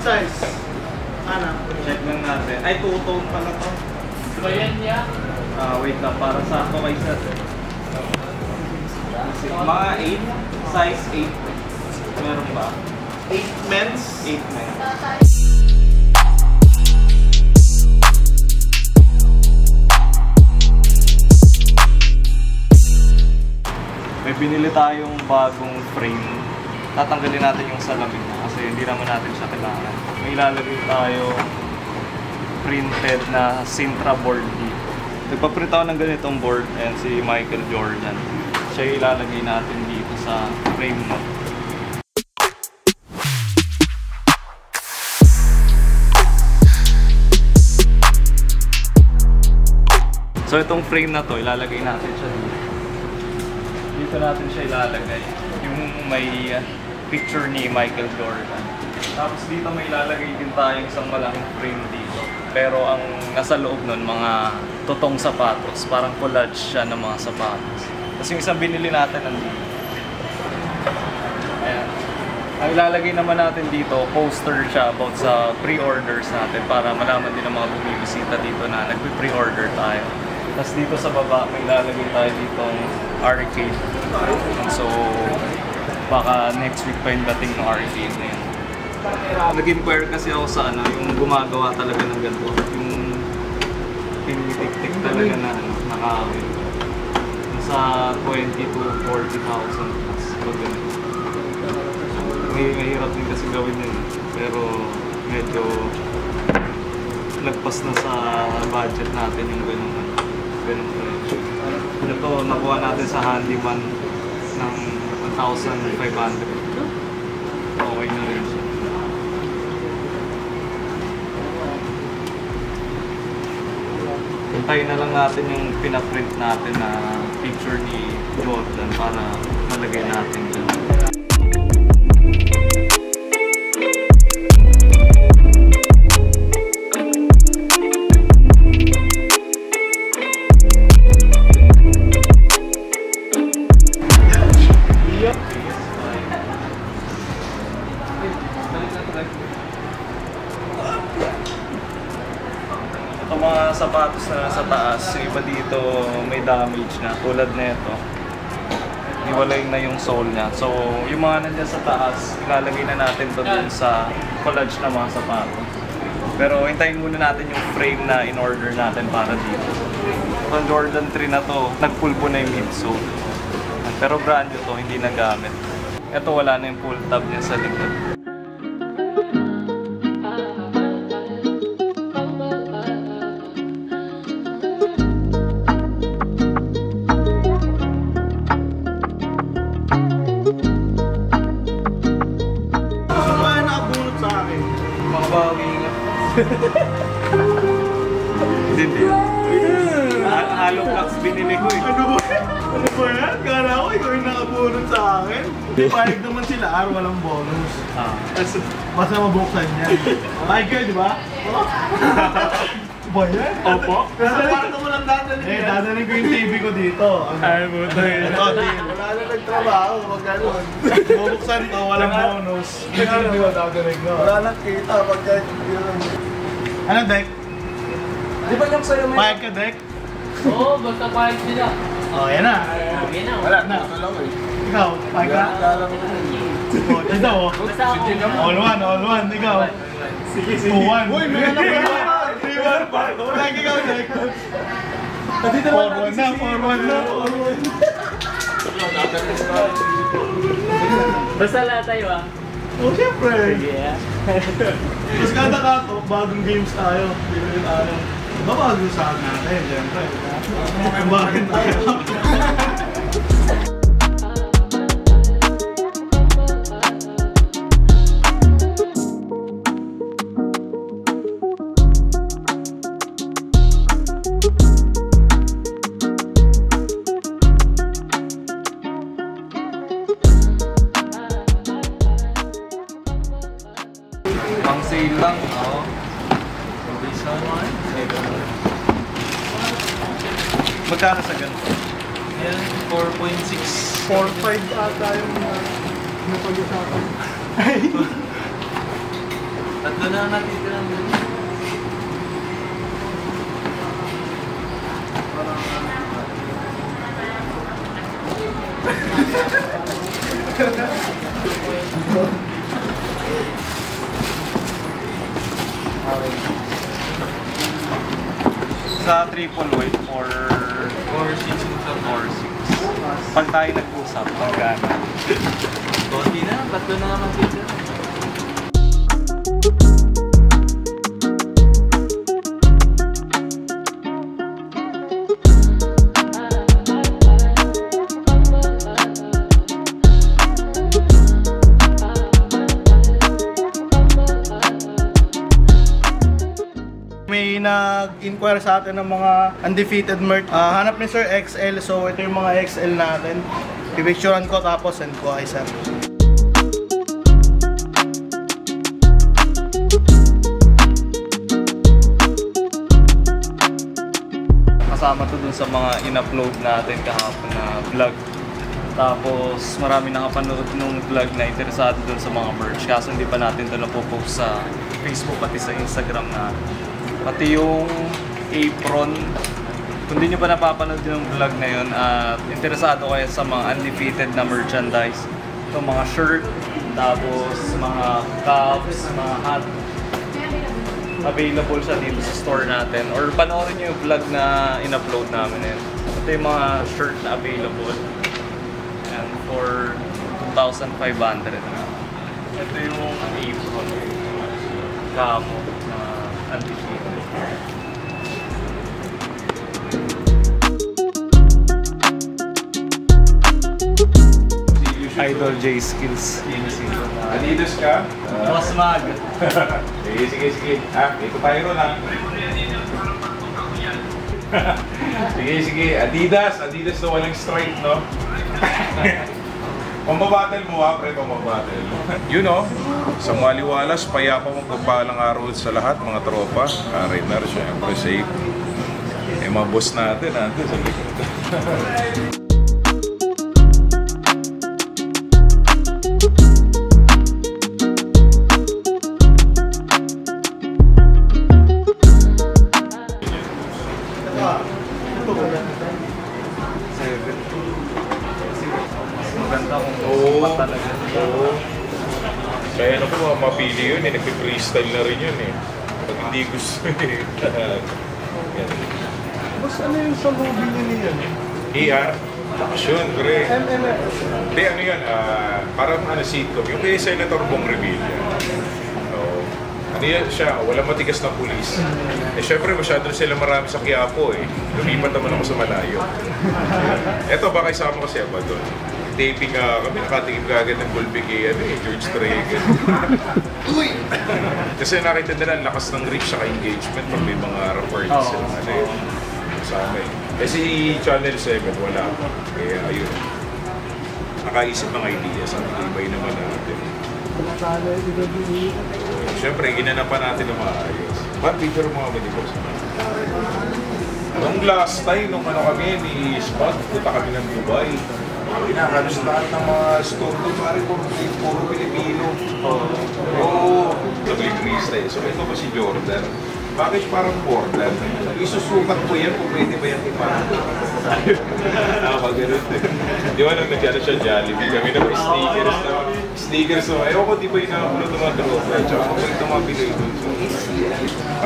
size? Ano? Check lang natin. Ay, two-tone pala to. So yan niya? Wait lang, para sa ako kay Seth. Mga 8, size 8. Meron ba? 8 men's? 8 men. May binili tayong bagong frame. Tatanggalin natin yung salamin kasi hindi naman natin siya kailangan. May ilalagay tayo printed na Sintra board dito. Nagpaprint ako ng ganitong board and si Michael Jordan. Siya ilalagay natin dito sa frame mo. So itong frame na to, ilalagay natin siya dito. Dito natin siya ilalagay. Yung may picture ni Michael Jordan. Tapos dito may ilalagay din tayong isang malaking frame dito. Pero ang nasa loob nun, mga totong sapatos. Parang collage siya ng mga sapatos. Tapos yung isang binili natin nandito. Ayan. Ang ilalagay naman natin dito, poster siya about sa pre-orders natin para malaman din ng mga bumibisita dito na nagpe-pre-order tayo. Tapos dito sa baba, may ilalagay tayo ditong arcade. So, baka next week pa yung dating ng arcade na yun. Nag-inquire kasi ako sa yung gumagawa talaga ng ganito. Yung pinitik-tik talaga na nakawin. Nasa 20 to 40,000 plus. Mahirap din kasi gawin yun. Pero medyo lagpas na sa budget natin yung ganun presyo. Ito, nakuha natin sa handyman ng 1,500. Okay na rin siya. Hintayin na lang natin yung pinaprint natin na picture ni Jordan para malagay natin dyan. Mga sapatos na nasa taas, yung iba dito may damage na tulad nito. Iwalay na yung sole niya. So, yung mga nandiyan sa taas, ilalagay na natin to dun sa collage na mga sapatos. Pero hintayin muna natin yung frame na in-order natin para dito. Itong Jordan 3 na to, nagpulbo na yung midsole. Pero brand new to, hindi nagamit. Ito wala na yung pull tab niya sa likod. Hindi. Halong lax binili ko eh. Ano ba yan? Kala ko ikaw yung nakabunod sa akin. Pahig naman sila, walang bonus. Basta mabuksan yan. Pahig kayo, di ba? Ba yan? Opo. Sa parto mo lang dadaling yan. Dadaling ko yung TV ko dito. Ay, buta yun. Wala na nagtrabaho, wag ganun. Bubuksan to, walang bonus. Hindi ba dadaling no? Wala nang kita, wag ganun. Ano, Dek? Di ba yung sa'yo may... Pahig ka, Dek? Oo, basta pahig sila. Oh, yan na. Okay na. Wala na. Ikaw, pahig ka? Ito, Basta ako. all one, ikaw. Sige. 2-1. Uy, meron na ba? 3-1 pa. Lagi ikaw, Dek. 4-1 na. Basta lahat tayo ah. Oh, siyempre. Yeah. Tapos kada kato, bagong games tayo. Bibili tayo. Babago sa akin natin, siyempre. Bakit tayo? Pang sale lang, oo. Magkano sa ganito? Yan, 4.6. 4.5 ata yung napag-usapan. Tatlo na natitira mo. Sa triple weight or 4-6 or 6. Pag tayo nag-usap, magkano? Konti na, tatlo na naman dito. May nag-inquire sa atin ng mga undefeated merch. Hanap ni Sir XL, so ito yung mga XL natin. Pipicturean ko tapos send ko kay Sir. Kasama to dun sa mga in-upload natin kahapon na vlog. Tapos marami nakapanood nung vlog na interesado dun sa mga merch. Kaso hindi pa natin ito napopost sa Facebook pati sa Instagram na. Pati yung apron. Kung di nyo pa napapanood yung vlog na yun at interesado kayo sa mga undefeated na merchandise. Ito mga shirt, tapos mga cups, mga hat. Available siya dito sa store natin. Or panoorin nyo yung vlog na in-upload namin yun. Ito yung mga shirt na available. And for 2,500. Ito yung apron. Camo na undefeated. Idol J Skills. Adidas ka? Boss Mag. Sige. Ito tayo ron ha. Sige. Adidas na walang stripe, no? Pambabattle mo ha, pre, pambabattle. Yun o, sa maliwalas, payapa mong kapalang araw sa lahat, mga tropa. Rider, syempre, safe. Eh, mga boss natin, sa likod. Maganda kung talaga. Oo. Kaya ano po, mapili yun eh. Nag-freestyle na rin yun eh. Pag hindi gusto eh. Yan. Boss, ano yung sa movie niyo niya? ER? Action, pre. MMF. Hindi, ano yun, parang sitcom. Yung kay Senator Bong Revilla. Ano yan siya, walang matigas na pulis. Eh syempre masyado sila marami sa Quiapo eh. Lumipat naman ako sa malayo. Eto, baka isama ko siya ba doon? Taping kami, nakatingin ka agad ng Bulby kay George Tregan. Kasi nakita nila ang lakas ng reach sa engagement pag may mga reports sila kasama eh. Kasi Channel 7 wala. Kaya ayun. Nakaisip ng idea, sabi ko ibay naman natin. Siyempre, ginanapan natin ng maayos. Ba't picture mga manibos? Nung last time, nung kami ni Spot, punta kami ng Dubai. Pinakalos lahat ng mga store doon, puro Pilipino. Oo, nag-freestyle. So ito ba si Jordan? Bakit parang Portland? Isusukat ko yan kung pwede ba yung iparang. Ganun din. Di ba nang nagkano siya Jollibee? Kami sneakers na. Ewan ko di ba yung nakakulot ng mga tropa. Tsaka kung ito mga Pinoy doon.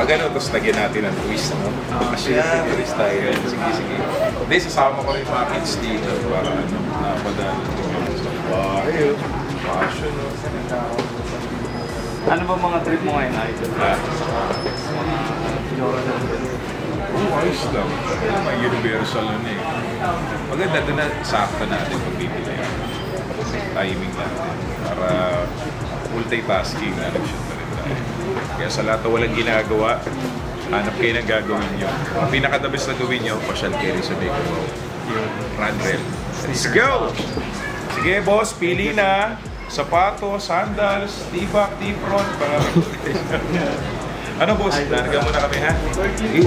Pag ano, tapos lagyan natin ang twist, no? Kasi yung style. Sige. Hindi, sasama ko rin mga kids dito para napadala ko sa bahay. Fashion, no? Ano ba mga trip mo ngayon, Idol? Ayos lang. Mga universal na eh. Maganda doon na sakto natin pag bibili. Timing natin. Para multitasking na nag-shoot na rin tayo. Kaya sa lahat na walang ginagawa, hanap kayo ng gagawin nyo. Ang pinaka-the-best na gawin nyo, pasyal kayo rin sa Big Wow. Runrail. Let's go! Sige boss, pili na. Sapatos, sandals, tibak, t-front, ano boss? Larga muna kami ha? Sige.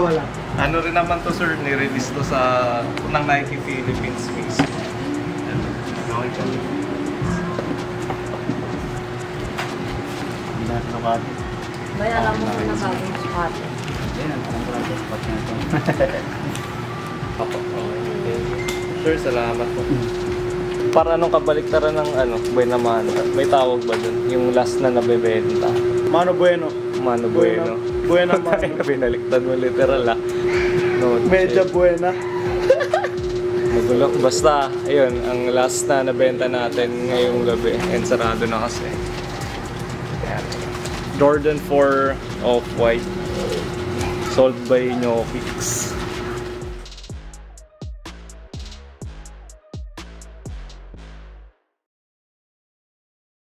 wala. Ano rin naman to sir, nirelease to sa ng Nike Philippines mismo. Okay ka. Hindi na sukat. May alam mo na bagong spot. Yan, ang parang spot na ito. Apo. Okay. Sir, salamat po. Para anong kabaliktaran ng buena mano? May tawag ba dun? Yung last na nabebenta. Mano bueno. Mano bueno. Buena mano. Binaliktad mo literal No, Medya buena. Magulo. Basta, ayun, ang last na nabenta natin ngayong gabi. And sarado na kasi. Ayan. Jordan 4 Off-White. Sold by Nyokix.